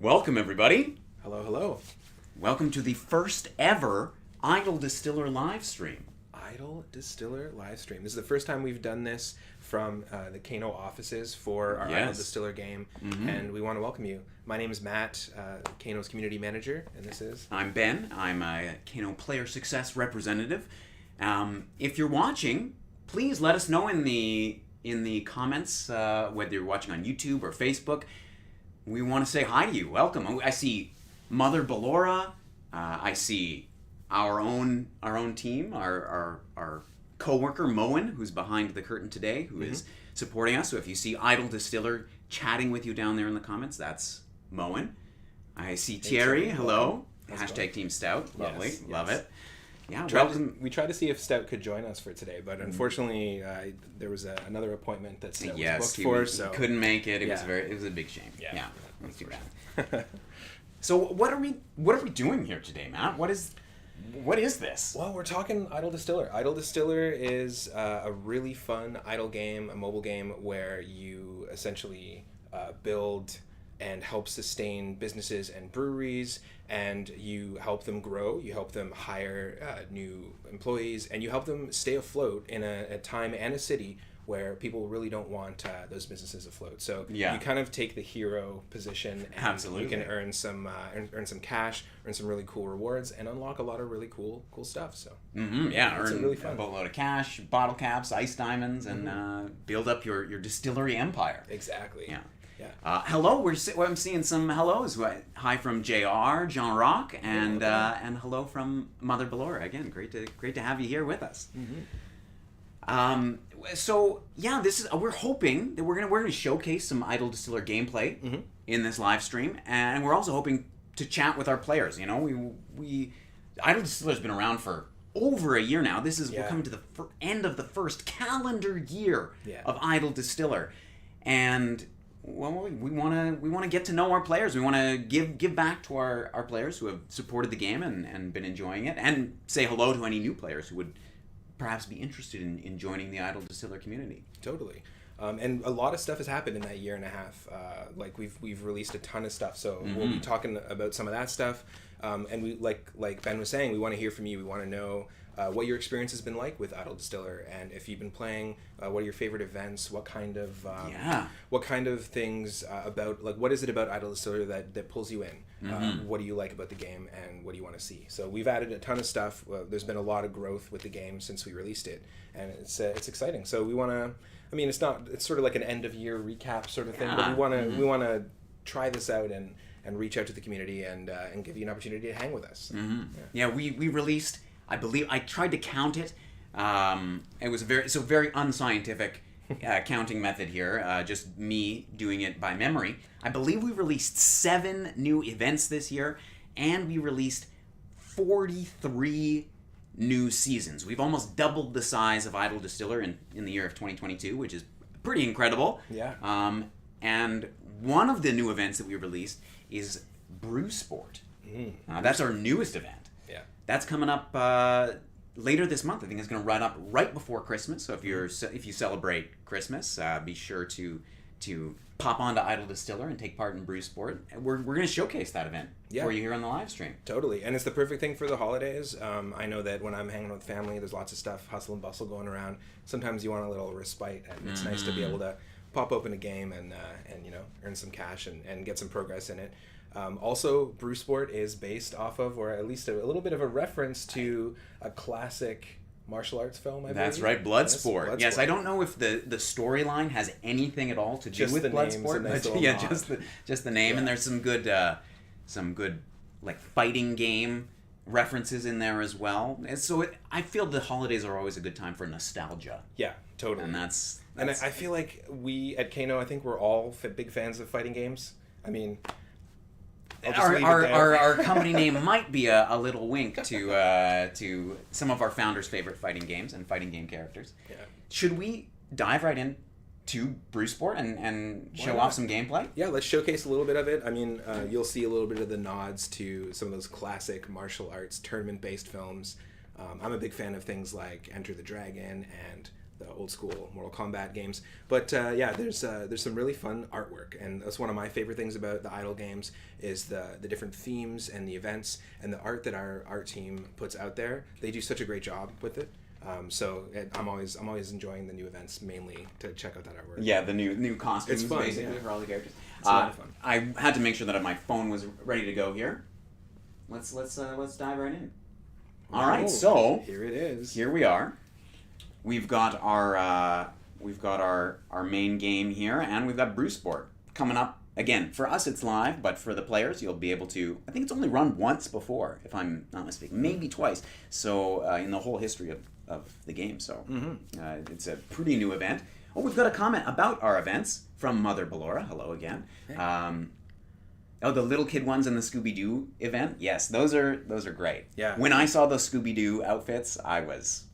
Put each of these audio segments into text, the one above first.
Welcome, everybody. Hello, hello. Welcome to the first ever Idle Distiller live stream. Idle Distiller live stream. This is the first time we've done this from the Kano offices for our Idle Distiller game, and we want to welcome you. My name is Matt, Kano's community manager, and this is... I'm Ben. I'm a Kano player success representative. If you're watching, please let us know in the comments, whether you're watching on YouTube or Facebook. We want to say hi to you. Welcome. I see Mother Ballora. I see our own team, our co-worker Moen, who's behind the curtain today, who is supporting us. So if you see Idle Distiller chatting with you down there in the comments, that's Moen. I see Thierry. Hello. Hashtag Team Stout. Lovely. Yes. Love it. Yeah, we tried to see if Stout could join us for today, but unfortunately, there was another appointment that Stout was booked for, so he couldn't make it. It was a big shame. Yeah, that's too bad. So what are we doing here today, Matt? What is this? Well, we're talking Idle Distiller. Idle Distiller is a really fun idle game, a mobile game where you essentially build and help sustain businesses and breweries, and you help them grow, you help them hire new employees, and you help them stay afloat in a time and a city where people really don't want those businesses afloat. So you kind of take the hero position, and you can earn some cash, earn some really cool rewards, and unlock a lot of really cool stuff. So earn really fun. A boatload of cash, bottle caps, ice diamonds, and build up your distillery empire. Exactly. Yeah. Hello, I'm seeing some hellos. Hi from JR, Jean Rock, and hello from Mother Ballora. Again, great to have you here with us. We're hoping that we're gonna showcase some Idle Distiller gameplay in this live stream, and we're also hoping to chat with our players. You know, we Idle Distiller's been around for over a year now. We're coming to the end of the first calendar year of Idle Distiller, and well, we want to get to know our players. We want to give back to our players who have supported the game and been enjoying it, and say hello to any new players who would perhaps be interested in joining the Idle Distiller community. Totally. And a lot of stuff has happened in that year and a half. Like we've released a ton of stuff, so we'll be talking about some of that stuff. And we like Ben was saying, we want to hear from you. We want to know what your experience has been like with Idle Distiller, and if you've been playing, what are your favorite events? What kind of things about, like, what is it about Idle Distiller that pulls you in? What do you like about the game, and what do you want to see? So we've added a ton of stuff. There's been a lot of growth with the game since we released it, and it's exciting. So we want to. I mean, it's sort of like an end of year recap sort of thing, but we want to try this out and reach out to the community and give you an opportunity to hang with us. We released, I believe, I tried to count it. It was a very unscientific counting method here, just me doing it by memory. I believe we released 7 new events this year, and we released 43 new seasons. We've almost doubled the size of Idle Distiller in the year of 2022, which is pretty incredible. Yeah. And one of the new events that we released is Brew Sport. That's our newest event. Yeah. That's coming up later this month. I think it's going to run up right before Christmas. So if you celebrate Christmas, be sure to pop onto Idle Distiller and take part in Brew Sport. We're going to showcase that event for you here on the live stream. Totally, and it's the perfect thing for the holidays. I know that when I'm hanging with family, there's lots of stuff, hustle and bustle going around. Sometimes you want a little respite, and it's nice to be able to pop open a game and earn some cash and get some progress in it. Also, Brew Sport is based off of, or at least a little bit of a reference to, a classic martial arts film, I believe. That's right, Bloodsport. Yes, I don't know if the storyline has anything at all to do with Bloodsport, but just the name, and there's some good like fighting game references in there as well. And so I feel the holidays are always a good time for nostalgia. Yeah, totally. And that's and I feel like we at Kano, I think we're all big fans of fighting games. I mean, our company name might be a little wink to some of our founders' favorite fighting games and fighting game characters. Yeah. Should we dive right in to Brew Sport and show off some gameplay? Yeah, let's showcase a little bit of it. I mean, you'll see a little bit of the nods to some of those classic martial arts tournament-based films. I'm a big fan of things like Enter the Dragon and the old school Mortal Kombat games. But yeah, there's some really fun artwork, and that's one of my favorite things about the Idle games is the different themes and the events and the art that our art team puts out there. They do such a great job with it. I'm always enjoying the new events, mainly to check out that artwork. Yeah, the new costumes It's fun, basically yeah. for all the characters. It's a lot of fun. I had to make sure that my phone was ready to go here. Let's dive right in. All right, so here it is. Here we are. We've got our main game here, and we've got Brew Sport coming up. Again, for us it's live, but for the players you'll be able to, I think it's only run once before, if I'm not mistaken, maybe twice. So in the whole history of the game, so it's a pretty new event. Oh, we've got a comment about our events from Mother Ballora. Hello again. Hey. The little kid ones in the Scooby-Doo event. Yes, those are great. Yeah. When I saw those Scooby-Doo outfits, I was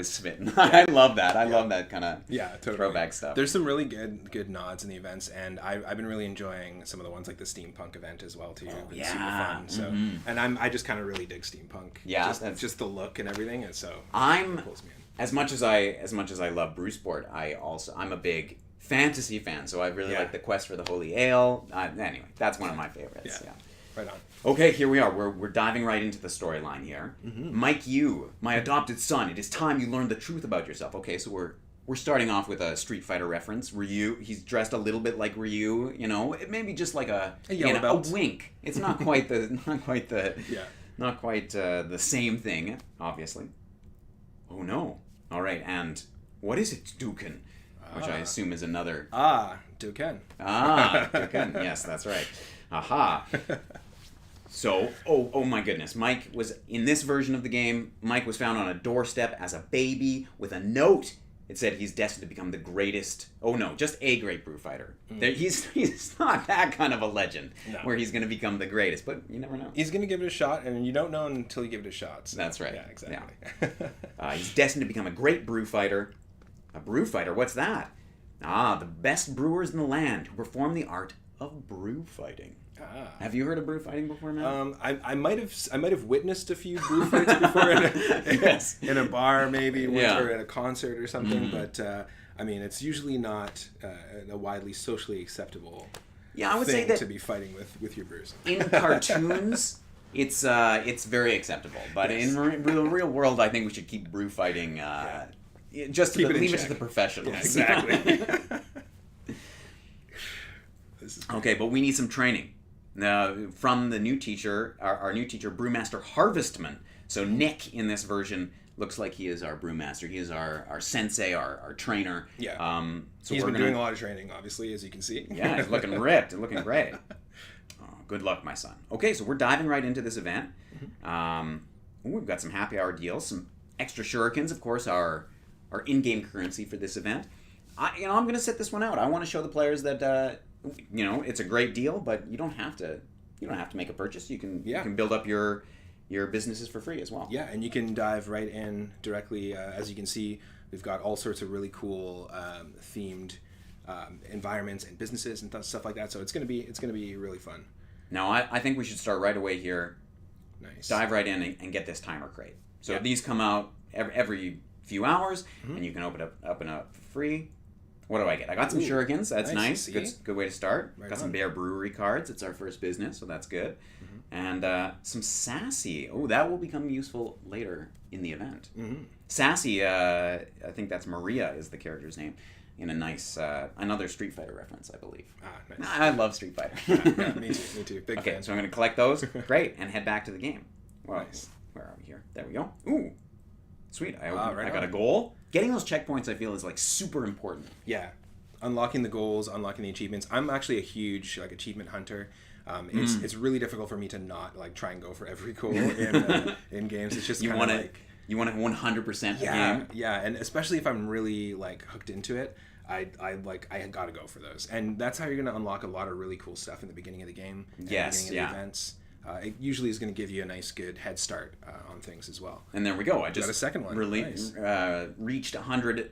smitten. Yeah. I love that. I love that kind of totally. throwback stuff. There's some really good nods in the events, and I've been really enjoying some of the ones like the steampunk event as well too. Oh, It's super fun. So, and I just kind of really dig steampunk. Yeah, just the look and everything, and so it pulls me in. As much as I love Brew Sport, I'm a big fantasy fan. So I really like the Quest for the Holy Ale. Anyway, that's one of my favorites. Yeah. Right on. Okay, here we are. We're diving right into the storyline here. Mike Yu, my adopted son. It is time you learned the truth about yourself. Okay, so we're starting off with a Street Fighter reference. Ryu, he's dressed a little bit like Ryu. You know, it may be just like a wink. It's not quite the the same thing, obviously. Oh no! All right, and what is it, Duken? Which I assume is another. Duken. Duken. Yes, that's right. Aha. So, oh my goodness. Mike was, in this version of the game, Mike was found on a doorstep as a baby with a note. It said he's destined to become the greatest, just a great brew fighter. He's not that kind of a legend where he's going to become the greatest, but you never know. He's going to give it a shot, and you don't know until you give it a shot. So. That's right. Yeah, exactly. Yeah. He's destined to become a great brew fighter. A brew fighter? What's that? The best brewers in the land who perform the art of brew fighting. Have you heard of brew fighting before, man? I might have witnessed a few brew fights before in a bar maybe or at a concert or something, but I mean it's usually not a widely socially acceptable I would thing say that to be fighting with your brews. In cartoons it's very acceptable, but in the real world I think we should keep brew fighting just leave it to the professionals. Yeah, exactly. Okay, but we need some training. From the new teacher, our new teacher, Brewmaster Harvestman. So Nick, in this version, looks like he is our brewmaster. He is our sensei, our trainer. Yeah. So he's been doing a lot of training, obviously, as you can see. Yeah, he's looking ripped and looking great. Good luck, my son. Okay, so we're diving right into this event. We've got some happy hour deals, some extra shurikens, of course, our in-game currency for this event. I'm going to set this one out. I want to show the players that it's a great deal, but you don't have to make a purchase. You can build up your businesses for free as well. Yeah, and you can dive right in directly. As you can see, we've got all sorts of really cool themed environments and businesses and stuff like that. So it's gonna be really fun. Now I think we should start right away here. Nice. Dive right in and get this timer crate. So these come out every few hours, and you can open up for free. What do I get? I got some shurikens. That's nice. Good way to start. Got some Bear Brewery cards. It's our first business, so that's good. And some Sassy. Oh, that will become useful later in the event. Sassy, I think that's Maria is the character's name. In a nice, another Street Fighter reference, I believe. Nice. I love Street Fighter. Yeah, me too. Big fan. So I'm going to collect those. Great. And head back to the game. Well, nice. Where are we here? There we go. Ooh. Sweet. I got a on. goal. Getting those checkpoints, I feel, is like super important. Yeah. Unlocking the goals, unlocking the achievements. I'm actually a huge achievement hunter. It's really difficult for me to not try and go for every goal in games. It's just you want to 100% the game. Yeah, and especially if I'm really hooked into it, I gotta go for those. And that's how you're gonna unlock a lot of really cool stuff in the beginning of the game. Yes, the events. It usually is going to give you a nice, good head start on things as well. And there we go. I just got a second one. Reached 100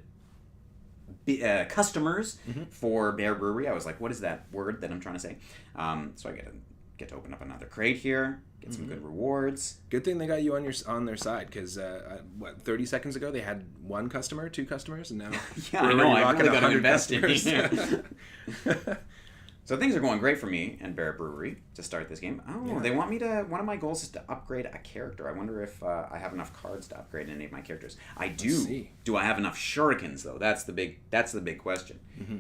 customers for Bear Brewery. I was like, what is that word that I'm trying to say? So I get to open up another crate here, get some good rewards. Good thing they got you on their side, because 30 seconds ago they had 1 customer, 2 customers, and now Yeah, I know. I really got to invest in customers. here. So things are going great for me and Bear Brewery to start this game. Oh, Yeah. they want me to... One of my goals is to upgrade a character. I wonder if I have enough cards to upgrade any of my characters. I do. Let's see. Do I have enough shurikens, though? That's the big question. Mm-hmm.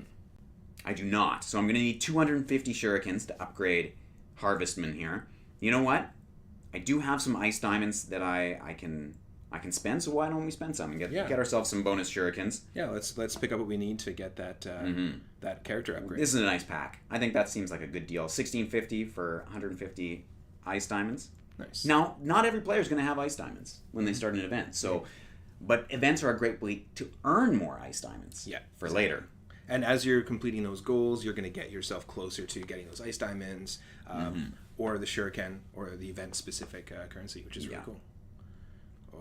I do not. So I'm going to need 250 shurikens to upgrade Harvestman here. You know what? I do have some ice diamonds that I can spend, so why don't we spend some and get ourselves some bonus shurikens? Yeah, let's pick up what we need to get that that character upgrade. This is a nice pack. I think that seems like a good deal. 1650 for 150 ice diamonds. Nice. Now, not every player is going to have ice diamonds when they start an event. So, but events are a great way to earn more ice diamonds. For later. And as you're completing those goals, you're going to get yourself closer to getting those ice diamonds, or the shuriken, or the event-specific currency, which is really cool.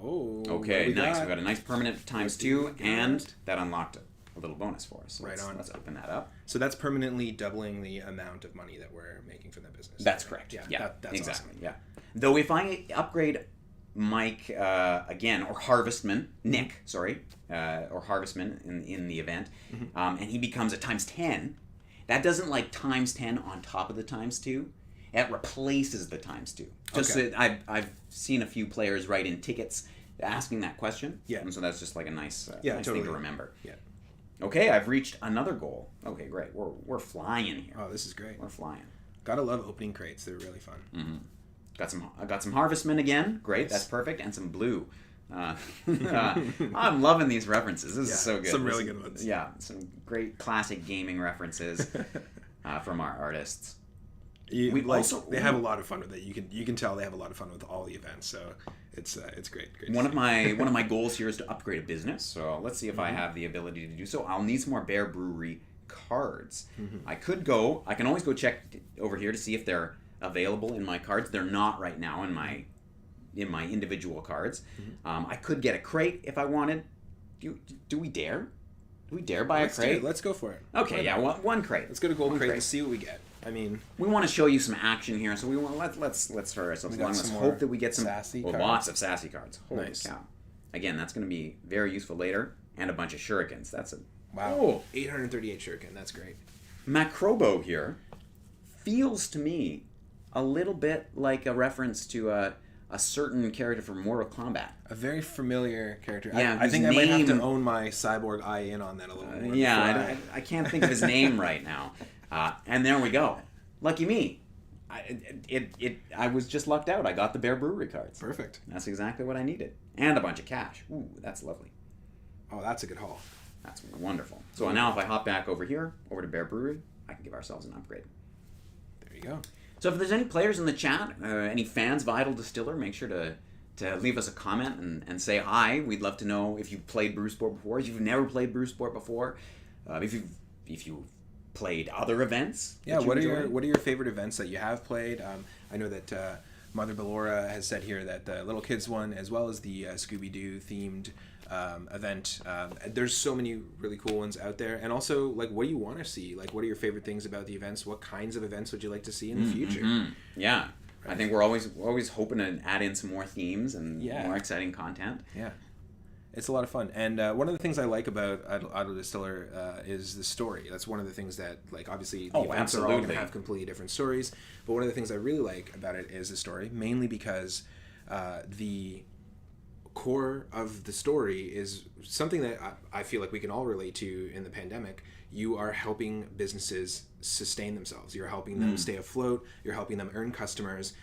Oh. Okay, nice. We got a nice permanent ×2, and that unlocked a little bonus for us. So let's open that up. So that's permanently doubling the amount of money that we're making for that business. That's correct. Yeah, that's exactly. Awesome. Yeah. Though if I upgrade Mike again, or Harvestman, Nick, sorry, or Harvestman in the event, and he becomes a ×10, that doesn't like ×10 on top of the ×2. It replaces the ×2. Just so I've seen a few players write in tickets asking that question. Yeah. And so that's just like a nice, totally. thing to remember. Yeah. Okay, I've reached another goal. Okay, great. We're flying here. Oh, this is great. We're flying. Gotta love opening crates. They're really fun. I got some Harvestmen again. Great, Nice. that's perfect, and some blue. I'm loving these references. This is so good. Some really good ones. Yeah, some great classic gaming references from our artists. They have a lot of fun with it. You can tell they have a lot of fun with all the events. So it's great. One of my goals here is to upgrade a business. So let's see if I have the ability to do so. I'll need some more Bear Brewery cards. I can always go check over here to see if they're available in my cards. They're not right now in my individual cards. I could get a crate if I wanted. Do we dare? Do we dare buy a crate? Let's go for it. Okay, one crate. Let's go to Gold Crate and see what we get. I mean, we want to show you some action here, so we want let's hurry ourselves along. Let's hope that we get some sassy cards. Lots of sassy cards. Holy Nice. cow! Again, that's going to be very useful later, and a bunch of shurikens. That's a wow. 838 shuriken. That's great. Macrobo here feels to me a little bit like a reference to a certain character from Mortal Kombat. A very familiar character. Yeah, I think I might have name- to own my cyborg eye in on that a little more. I can't think of his name right now. And there we go. Lucky me. I was just lucked out. I got the Bear Brewery cards. Perfect. That's exactly what I needed. And a bunch of cash. Ooh, that's lovely. Oh, that's a good haul. That's wonderful. So now if I hop back over here, over to Bear Brewery, I can give ourselves an upgrade. There you go. So if there's any players in the chat, any fans of Idle Distiller, make sure to leave us a comment and say hi. We'd love to know if you've played Brewsport before, if you've never played Brewsport before, if you've played other events. Yeah, what are your favorite events that you have played? I know that Mother Ballora has said here that the Little Kids one, as well as the Scooby-Doo themed event. There's so many really cool ones out there. And also, like, what do you want to see? Like, what are your favorite things about the events? What kinds of events would you like to see in the future? Yeah. Right. I think we're always hoping to add in some more themes and more exciting content. Yeah. It's a lot of fun. And one of the things I like about Idle Distiller is the story. That's one of the things that, like, obviously the events are all going to have completely different stories. But one of the things I really like about it is the story, mainly because the core of the story is something that I feel like we can all relate to in the pandemic. You are helping businesses sustain themselves. You're helping them stay afloat. You're helping them earn customers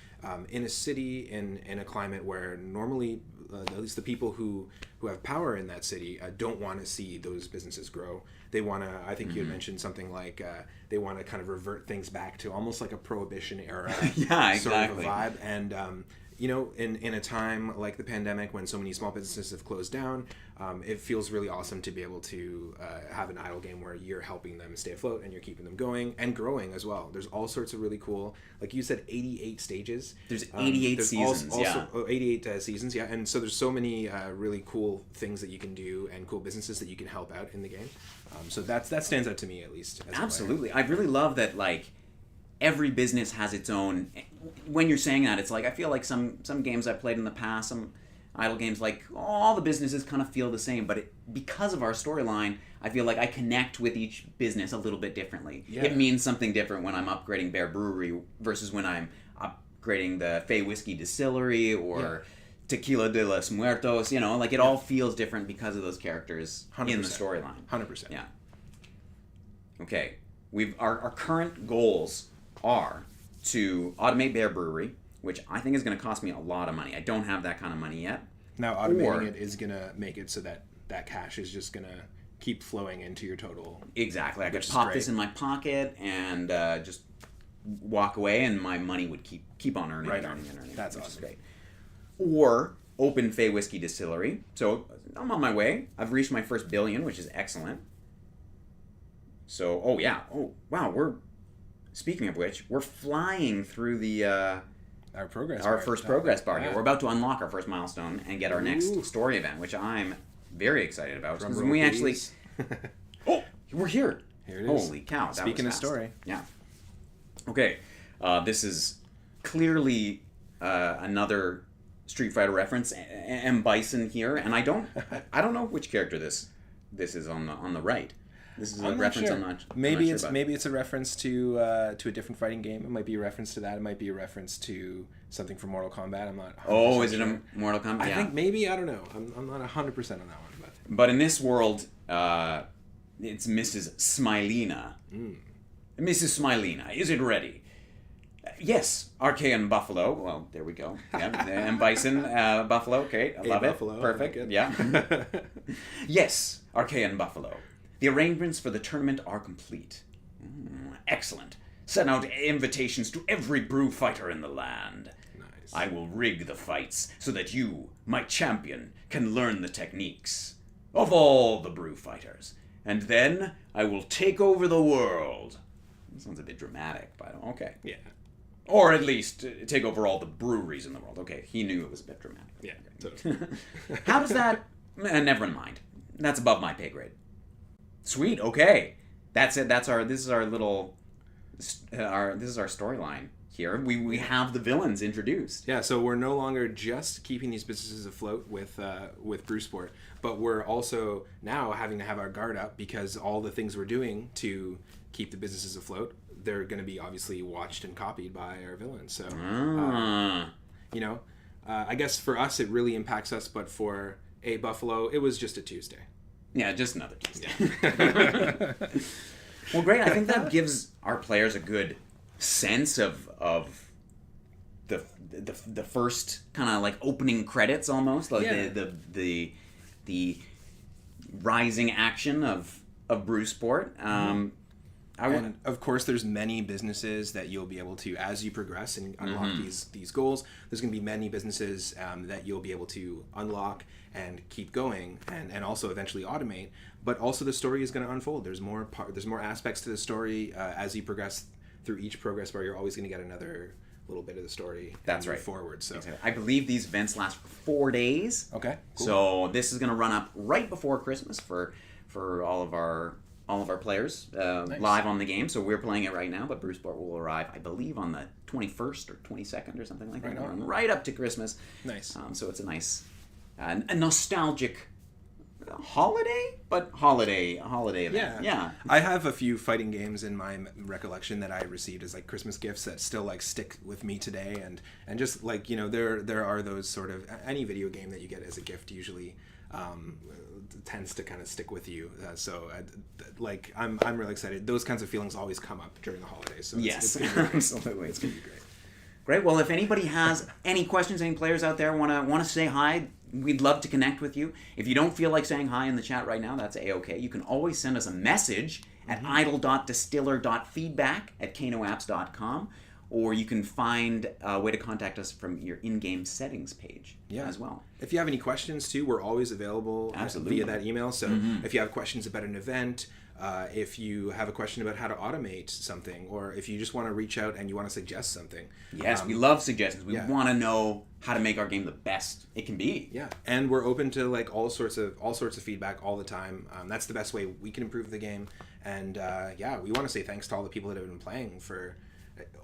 in a city, in a climate where normally, at least the people who have power in that city don't want to see those businesses grow. They want to, I think you had mentioned something like they want to kind of revert things back to almost like a prohibition era sort of a vibe. And you know, in a time like the pandemic when so many small businesses have closed down, it feels really awesome to be able to have an idle game where you're helping them stay afloat and you're keeping them going and growing as well. There's all sorts of really cool, like you said, 88 stages. There's 88 seasons, 88 seasons, yeah. And so there's so many really cool things that you can do and cool businesses that you can help out in the game. So that stands out to me, at least. Absolutely. I really love that, like, every business has its own. When you're saying that, it's like I feel like some games I've played in the past, some idle games, like all the businesses kind of feel the same, but because of our storyline, I feel like I connect with each business a little bit differently. Yeah. It means something different when I'm upgrading Bear Brewery versus when I'm upgrading the Fey Whiskey Distillery or Tequila de los Muertos. You know, like it all feels different because of those characters 100%. in the storyline. 100%. Yeah. Okay. Our current goals are to automate Bear Brewery, which I think is going to cost me a lot of money. I don't have that kind of money yet. Now, automating it is going to make it so that that cash is just going to keep flowing into your total. Exactly. I could pop this in my pocket and just walk away, and my money would keep on earning and earning. That's awesome. Great. Or open Fey Whiskey Distillery. So I'm on my way. I've reached my first billion, which is excellent. So, speaking of which, we're flying through the our first progress bar here. We're about to unlock our first milestone and get our next story event, which I'm very excited about. Because when we actually we're here. Here it is. Holy cow! Speaking of story, yeah. Okay, this is clearly another Street Fighter reference. M. Bison here, and I don't know which character this is on the right. This is a reference. Sure. I'm not. Maybe I'm not maybe it's a reference to a different fighting game. It might be a reference to that. It might be a reference to something from Mortal Kombat. I'm not. Oh, is it a Mortal Kombat? I think maybe. I don't know. I'm not 100% on that one. But in this world, it's Mrs. Smilena. Mrs. Smilena, is it ready? Yes, Archaean Buffalo. Well, there we go. Yeah, and Bison Buffalo. Okay, I love it. Buffalo. Perfect. Yeah. Yes, Archaean Buffalo. The arrangements for the tournament are complete. Excellent. Send out invitations to every brew fighter in the land. Nice. I will rig the fights so that you, my champion, can learn the techniques of all the brew fighters. And then I will take over the world. That sounds a bit dramatic, but okay. Yeah. Or at least take over all the breweries in the world. Okay, he knew it was a bit dramatic. Yeah. Totally. How does that... never mind. That's above my pay grade. Sweet. Okay, that's it. This is our storyline here. We have the villains introduced. Yeah. So we're no longer just keeping these businesses afloat with Brewsport, but we're also now having to have our guard up because all the things we're doing to keep the businesses afloat, they're going to be obviously watched and copied by our villains. So, I guess for us it really impacts us, but for A Buffalo, it was just a Tuesday. Yeah, just another Tuesday. Well, great. I think that gives our players a good sense of the first kind of like opening credits almost, like the rising action of Brewsport. And of course, there's many businesses that you'll be able to, as you progress and unlock these goals, there's going to be many businesses that you'll be able to unlock and keep going and also eventually automate. But also the story is going to unfold. There's more aspects to the story as you progress through each progress bar. You're always going to get another little bit of the story. That's right. Forward. So I believe these events last for 4 days. Okay. Cool. So this is going to run up right before Christmas for all of our players live on the game. So we're playing it right now, but Brewsport will arrive, I believe, on the 21st or 22nd or something like that. Right up to Christmas. Nice. So it's a nice, a nostalgic holiday event. Yeah. I have a few fighting games in my recollection that I received as like Christmas gifts that still like stick with me today, and just like there are those sort of any video game that you get as a gift usually tends to kind of stick with you. I'm really excited. Those kinds of feelings always come up during the holidays. So yes, it's absolutely, it's gonna be great. Great. Well, if anybody has any questions, any players out there want to say hi, we'd love to connect with you. If you don't feel like saying hi in the chat right now, that's A-okay. You can always send us a message at idle.distiller.feedback@kanoapps.com, or you can find a way to contact us from your in-game settings page as well. If you have any questions too, we're always available via that email. So if you have questions about an event, if you have a question about how to automate something, or if you just want to reach out and you want to suggest something. Yes, we love suggestions. We want to know how to make our game the best it can be. Yeah, and we're open to like all sorts of feedback all the time. That's the best way we can improve the game. And we want to say thanks to all the people that have been playing for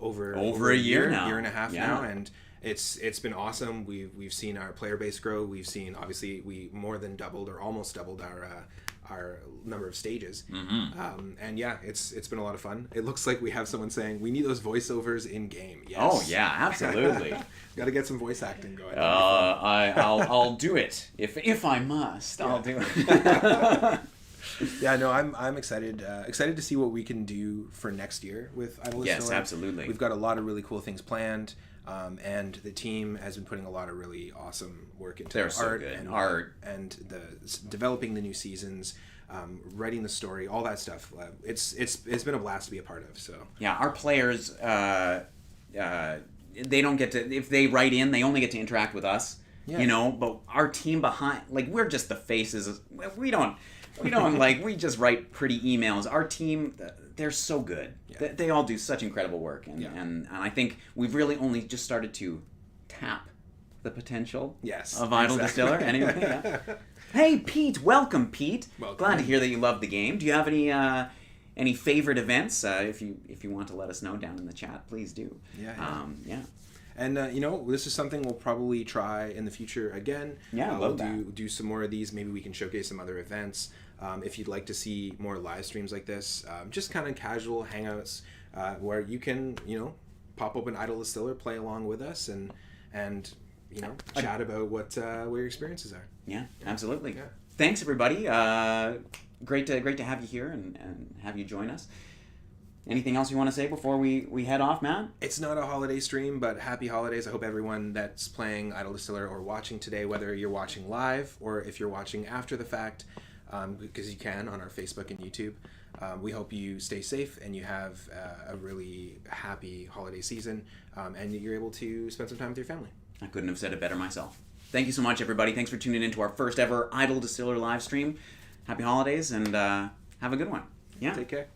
over a year now, year and a half now, and it's been awesome. We've seen our player base grow. We've seen, obviously, we more than doubled or almost doubled our number of stages. And yeah, it's been a lot of fun. It looks like we have someone saying we need those voiceovers in game. Yes. Oh yeah, absolutely. Got to get some voice acting going. I'll do it if I must. Yeah. I'll do it. Yeah, no, I'm excited to see what we can do for next year with Idle Distiller. Yes, absolutely. We've got a lot of really cool things planned, and the team has been putting a lot of really awesome work into art and developing the new seasons, writing the story, all that stuff. It's been a blast to be a part of. So yeah, our players they don't get to, if they write in, they only get to interact with us. Yeah. You know, but our team behind, like, we're just the faces. We don't like, we just write pretty emails. Our team, they're so good. Yeah. They all do such incredible work. And I think we've really only just started to tap the potential of Idle Distiller. Anyway, yeah. Hey, Pete. Welcome, Pete. Welcome. Glad to hear that you love the game. Do you have any favorite events? If you want to let us know down in the chat, please do. Yeah. And, this is something we'll probably try in the future again. Yeah, we'll do some more of these. Maybe we can showcase some other events. If you'd like to see more live streams like this, just kind of casual hangouts where you can, pop open Idle Distiller, play along with us, and chat about what your experiences are. Yeah, absolutely. Yeah. Thanks, everybody. Great to have you here and have you join us. Anything else you want to say before we head off, Matt? It's not a holiday stream, but happy holidays. I hope everyone that's playing Idle Distiller or watching today, whether you're watching live or if you're watching after the fact, because you can on our Facebook and YouTube, we hope you stay safe and you have a really happy holiday season, and you're able to spend some time with your family. I couldn't have said it better myself. Thank you so much, everybody. Thanks for tuning in to our first ever Idle Distiller live stream. Happy holidays, and have a good one. Yeah. Take care.